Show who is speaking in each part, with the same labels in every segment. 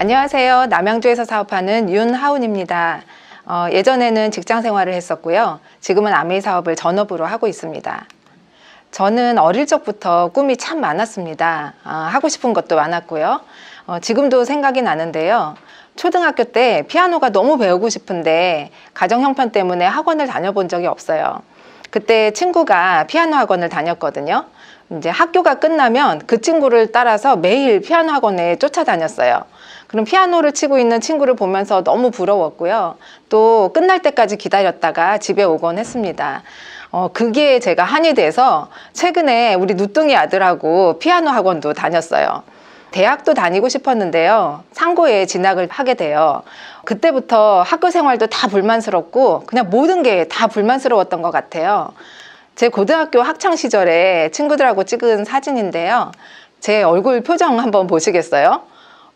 Speaker 1: 안녕하세요. 남양주에서 사업하는 윤하운입니다. 예전에는 직장 생활을 했었고요. 지금은 아메이 사업을 전업으로 하고 있습니다. 저는 어릴 적부터 꿈이 참 많았습니다. 하고 싶은 것도 많았고요. 지금도 생각이 나는데요. 초등학교 때 피아노가 너무 배우고 싶은데 가정 형편 때문에 학원을 다녀본 적이 없어요. 그때 친구가 피아노 학원을 다녔거든요. 이제 학교가 끝나면 그 친구를 따라서 매일 피아노 학원에 쫓아다녔어요. 그럼 피아노를 치고 있는 친구를 보면서 너무 부러웠고요. 또 끝날 때까지 기다렸다가 집에 오곤 했습니다. 그게 제가 한이 돼서 최근에 우리 누뚱이 아들하고 피아노 학원도 다녔어요. 대학도 다니고 싶었는데요. 상고에 진학을 하게 돼요. 그때부터 학교 생활도 다 불만스럽고 그냥 모든 게 다 불만스러웠던 것 같아요. 제 고등학교 학창 시절에 친구들하고 찍은 사진인데요. 제 얼굴 표정 한번 보시겠어요?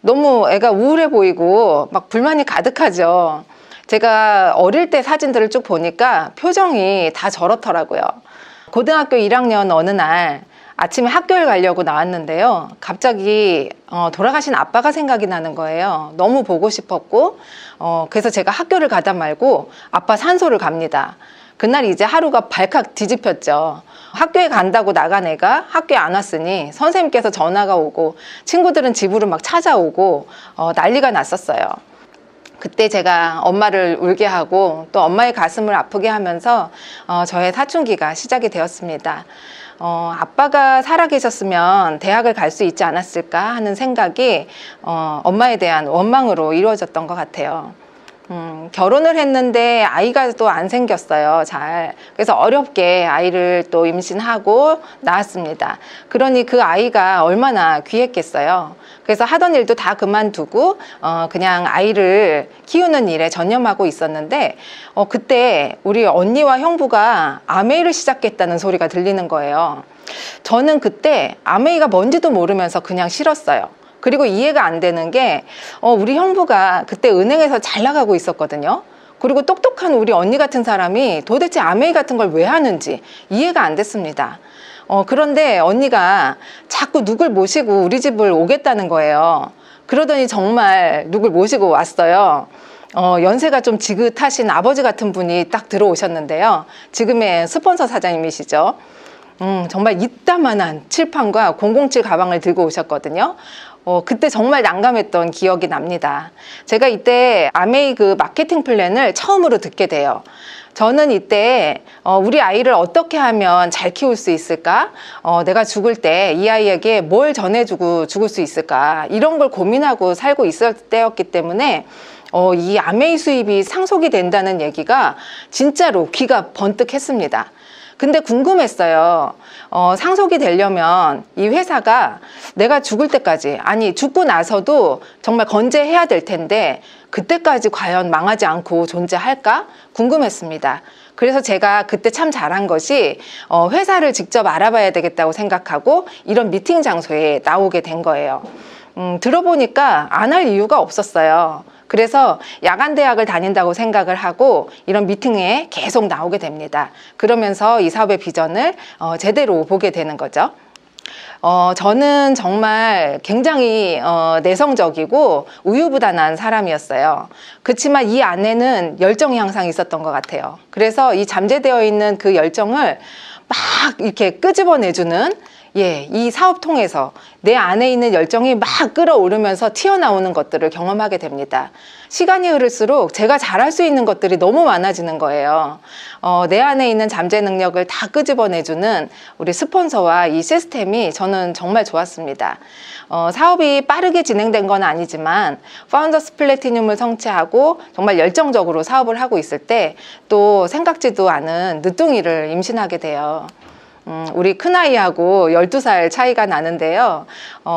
Speaker 1: 너무 애가 우울해 보이고 막 불만이 가득하죠. 제가 어릴 때 사진들을 쭉 보니까 표정이 다 저렇더라고요. 고등학교 1학년 어느 날 아침에 학교를 가려고 나왔는데요. 갑자기 돌아가신 아빠가 생각이 나는 거예요. 너무 보고 싶었고 그래서 제가 학교를 가다 말고 아빠 산소를 갑니다. 그날 이제 하루가 발칵 뒤집혔죠. 학교에 간다고 나간 애가 학교에 안 왔으니 선생님께서 전화가 오고 친구들은 집으로 막 찾아오고 난리가 났었어요. 그때 제가 엄마를 울게 하고 또 엄마의 가슴을 아프게 하면서 저의 사춘기가 시작이 되었습니다. 아빠가 살아계셨으면 대학을 갈 수 있지 않았을까 하는 생각이 엄마에 대한 원망으로 이루어졌던 것 같아요. 결혼을 했는데 아이가 또 안 생겼어요. 잘. 그래서 어렵게 아이를 또 임신하고 낳았습니다. 그러니 그 아이가 얼마나 귀했겠어요. 그래서 하던 일도 다 그만두고 그냥 아이를 키우는 일에 전념하고 있었는데 그때 우리 언니와 형부가 아메이를 시작했다는 소리가 들리는 거예요. 저는 그때 아메이가 뭔지도 모르면서 그냥 싫었어요. 그리고 이해가 안 되는 게 우리 형부가 그때 은행에서 잘 나가고 있었거든요. 그리고 똑똑한 우리 언니 같은 사람이 도대체 아메이 같은 걸 왜 하는지 이해가 안 됐습니다. 그런데 언니가 자꾸 누굴 모시고 우리 집을 오겠다는 거예요. 그러더니 정말 누굴 모시고 왔어요. 연세가 좀 지긋하신 아버지 같은 분이 딱 들어오셨는데요. 지금의 스폰서 사장님이시죠. 정말 이따만한 칠판과 007 가방을 들고 오셨거든요. 그때 정말 난감했던 기억이 납니다. 제가 이때 아메이 그 마케팅 플랜을 처음으로 듣게 돼요. 저는 이때 우리 아이를 어떻게 하면 잘 키울 수 있을까? 내가 죽을 때 이 아이에게 뭘 전해주고 죽을 수 있을까? 이런 걸 고민하고 살고 있을 때였기 때문에 이 아메이 수입이 상속이 된다는 얘기가 진짜로 귀가 번뜩했습니다. 근데 궁금했어요. 상속이 되려면 이 회사가 내가 죽을 때까지, 아니 죽고 나서도 정말 건재해야 될 텐데 그때까지 과연 망하지 않고 존재할까? 궁금했습니다. 그래서 제가 그때 참 잘한 것이 회사를 직접 알아봐야 되겠다고 생각하고 이런 미팅 장소에 나오게 된 거예요. 들어보니까 안 할 이유가 없었어요. 그래서 야간 대학을 다닌다고 생각을 하고 이런 미팅에 계속 나오게 됩니다. 그러면서 이 사업의 비전을 제대로 보게 되는 거죠. 저는 정말 굉장히 내성적이고 우유부단한 사람이었어요. 그렇지만 이 안에는 열정이 항상 있었던 것 같아요. 그래서 이 잠재되어 있는 그 열정을 막 이렇게 끄집어내주는 이 사업 통해서 내 안에 있는 열정이 막 끌어오르면서 튀어나오는 것들을 경험하게 됩니다. 시간이 흐를수록 제가 잘할 수 있는 것들이 너무 많아지는 거예요. 내 안에 있는 잠재 능력을 다 끄집어내주는 우리 스폰서와 이 시스템이 저는 정말 좋았습니다. 사업이 빠르게 진행된 건 아니지만 파운더스 플래티늄을 성취하고 정말 열정적으로 사업을 하고 있을 때 또 생각지도 않은 늦둥이를 임신하게 돼요. 우리 큰아이하고 12살 차이가 나는데요.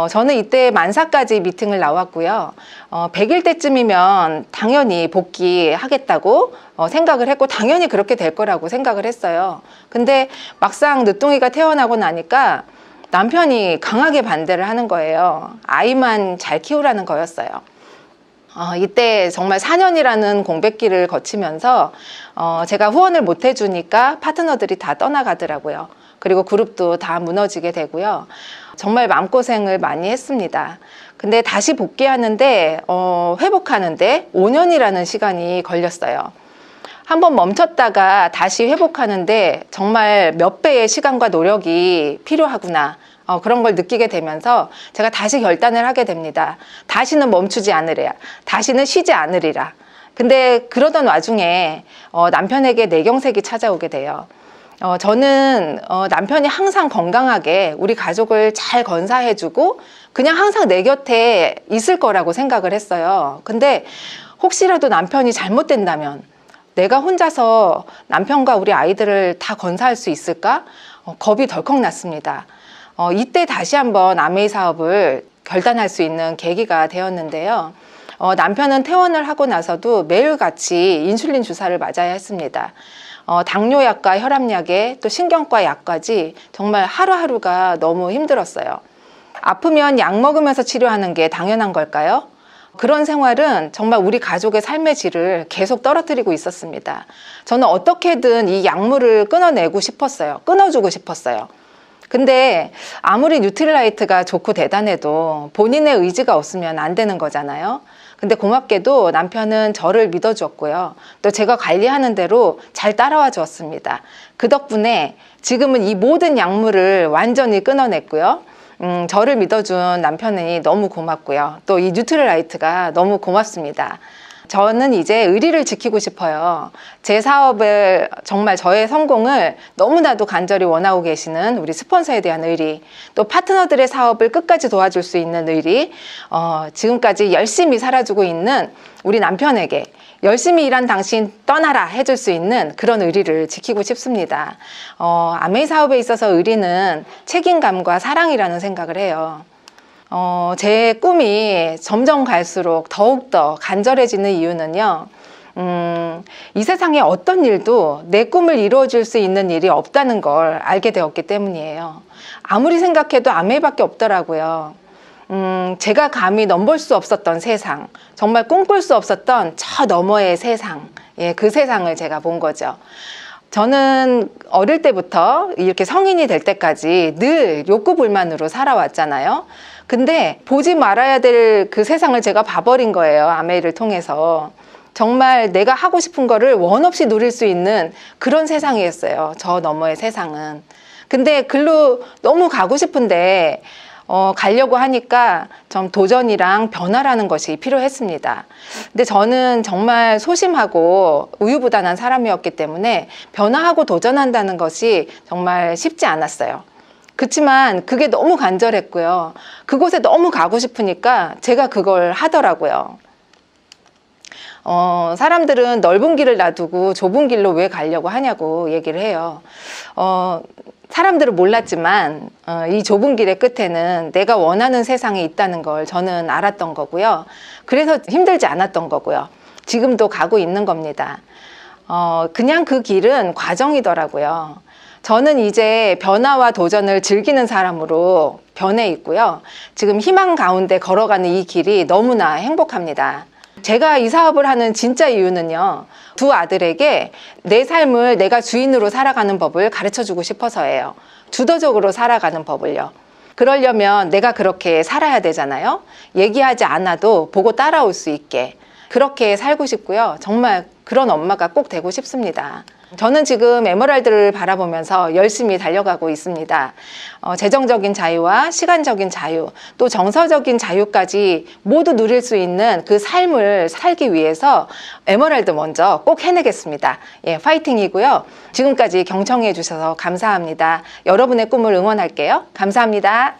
Speaker 1: 저는 이때 만사까지 미팅을 나왔고요. 100일 때쯤이면 당연히 복귀하겠다고 생각을 했고 당연히 그렇게 될 거라고 생각을 했어요. 근데 막상 늦둥이가 태어나고 나니까 남편이 강하게 반대를 하는 거예요. 아이만 잘 키우라는 거였어요. 이때 정말 4년이라는 공백기를 거치면서 제가 후원을 못 해주니까 파트너들이 다 떠나가더라고요. 그리고 그룹도 다 무너지게 되고요. 정말 마음고생을 많이 했습니다. 근데 다시 복귀하는데 회복하는데 5년이라는 시간이 걸렸어요. 한번 멈췄다가 다시 회복하는데 정말 몇 배의 시간과 노력이 필요하구나. 그런 걸 느끼게 되면서 제가 다시 결단을 하게 됩니다. 다시는 멈추지 않으리라. 다시는 쉬지 않으리라. 근데 그러던 와중에 남편에게 뇌경색이 찾아오게 돼요. 저는 남편이 항상 건강하게 우리 가족을 잘 건사해주고 그냥 항상 내 곁에 있을 거라고 생각을 했어요. 근데 혹시라도 남편이 잘못된다면 내가 혼자서 남편과 우리 아이들을 다 건사할 수 있을까? 겁이 덜컥 났습니다. 이때 다시 한번 아메이 사업을 결단할 수 있는 계기가 되었는데요. 남편은 퇴원을 하고 나서도 매일같이 인슐린 주사를 맞아야 했습니다. 당뇨약과 혈압약에 또 신경과 약까지 정말 하루하루가 너무 힘들었어요. 아프면 약 먹으면서 치료하는 게 당연한 걸까요? 그런 생활은 정말 우리 가족의 삶의 질을 계속 떨어뜨리고 있었습니다. 저는 어떻게든 이 약물을 끊어내고 싶었어요. 끊어주고 싶었어요. 근데 아무리 뉴트릴라이트가 좋고 대단해도 본인의 의지가 없으면 안 되는 거잖아요. 근데 고맙게도 남편은 저를 믿어주었고요. 또 제가 관리하는 대로 잘 따라와 주었습니다. 그 덕분에 지금은 이 모든 약물을 완전히 끊어냈고요. 저를 믿어준 남편이 너무 고맙고요. 또 이 뉴트릴라이트가 너무 고맙습니다. 저는 이제 의리를 지키고 싶어요. 제 사업을 정말 저의 성공을 너무나도 간절히 원하고 계시는 우리 스폰서에 대한 의리, 또 파트너들의 사업을 끝까지 도와줄 수 있는 의리, 지금까지 열심히 살아주고 있는 우리 남편에게 열심히 일한 당신 떠나라 해줄 수 있는 그런 의리를 지키고 싶습니다. 아메이 사업에 있어서 의리는 책임감과 사랑이라는 생각을 해요. 제 꿈이 점점 갈수록 더욱더 간절해지는 이유는요. 이 세상에 어떤 일도 내 꿈을 이루어줄 수 있는 일이 없다는 걸 알게 되었기 때문이에요. 아무리 생각해도 아메이밖에 없더라고요. 제가 감히 넘볼 수 없었던 세상, 정말 꿈꿀 수 없었던 저 너머의 세상, 그 세상을 제가 본 거죠. 저는 어릴 때부터 이렇게 성인이 될 때까지 늘 욕구불만으로 살아왔잖아요. 근데 보지 말아야 될 그 세상을 제가 봐버린 거예요. 아메이를 통해서. 정말 내가 하고 싶은 거를 원 없이 누릴 수 있는 그런 세상이었어요. 저 너머의 세상은. 근데 글로 너무 가고 싶은데 가려고 하니까 좀 도전이랑 변화라는 것이 필요했습니다. 근데 저는 정말 소심하고 우유부단한 사람이었기 때문에 변화하고 도전한다는 것이 정말 쉽지 않았어요. 그렇지만 그게 너무 간절했고요. 그곳에 너무 가고 싶으니까 제가 그걸 하더라고요. 사람들은 넓은 길을 놔두고 좁은 길로 왜 가려고 하냐고 얘기를 해요. 사람들은 몰랐지만 이 좁은 길의 끝에는 내가 원하는 세상이 있다는 걸 저는 알았던 거고요. 그래서 힘들지 않았던 거고요. 지금도 가고 있는 겁니다. 그냥 그 길은 과정이더라고요. 저는 이제 변화와 도전을 즐기는 사람으로 변해 있고요. 지금 희망 가운데 걸어가는 이 길이 너무나 행복합니다. 제가 이 사업을 하는 진짜 이유는요. 두 아들에게 내 삶을 내가 주인으로 살아가는 법을 가르쳐주고 싶어서예요. 주도적으로 살아가는 법을요. 그러려면 내가 그렇게 살아야 되잖아요. 얘기하지 않아도 보고 따라올 수 있게 그렇게 살고 싶고요. 정말 그런 엄마가 꼭 되고 싶습니다. 저는 지금 에메랄드를 바라보면서 열심히 달려가고 있습니다. 재정적인 자유와 시간적인 자유, 또 정서적인 자유까지 모두 누릴 수 있는 그 삶을 살기 위해서 에메랄드 먼저 꼭 해내겠습니다. 파이팅이고요. 지금까지 경청해 주셔서 감사합니다. 여러분의 꿈을 응원할게요. 감사합니다.